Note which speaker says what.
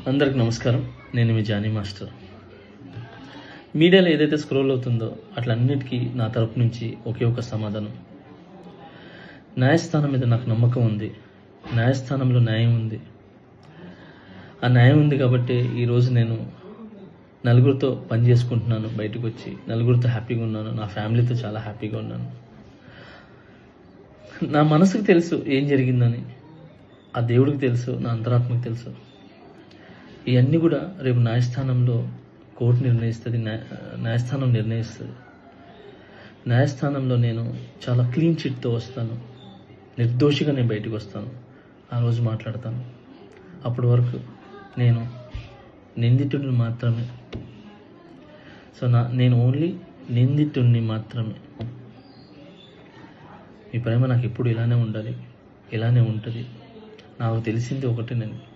Speaker 1: అందరికి నమస్కారం. నేను మీ జానీ మాస్టర్. మీడియాలో ఏదైతే స్క్రోల్ అవుతుందో అట్లన్నిటికీ నా తరపు నుంచి ఒకే ఒక సమాధానం. న్యాయస్థానం మీద నాకు నమ్మకం ఉంది. న్యాయస్థానంలో న్యాయం ఉంది. ఆ న్యాయం ఉంది కాబట్టి ఈరోజు నేను నలుగురితో పని చేసుకుంటున్నాను. బయటకు వచ్చి నలుగురితో హ్యాపీగా ఉన్నాను. నా ఫ్యామిలీతో చాలా హ్యాపీగా ఉన్నాను. నా మనసుకు తెలుసు ఏం జరిగిందని, ఆ దేవుడికి తెలుసు, నా అంతరాత్మకు తెలుసు. ఇవన్నీ కూడా రేపు న్యాయస్థానంలో కోర్టు నిర్ణయిస్తుంది, న్యాయస్థానం నిర్ణయిస్తుంది. న్యాయస్థానంలో నేను చాలా క్లీన్ చిట్తో వస్తాను. నిర్దోషిగా నేను బయటకు వస్తాను. ఆ రోజు మాట్లాడతాను. అప్పటి వరకు నేను నిందితుడిని మాత్రమే. నేను ఓన్లీ నిందితుడిని మాత్రమే. మీ ప్రేమ నాకు ఎప్పుడు ఇలానే ఉండాలి, ఇలానే ఉంటుంది. నాకు తెలిసింది ఒకటే, నేను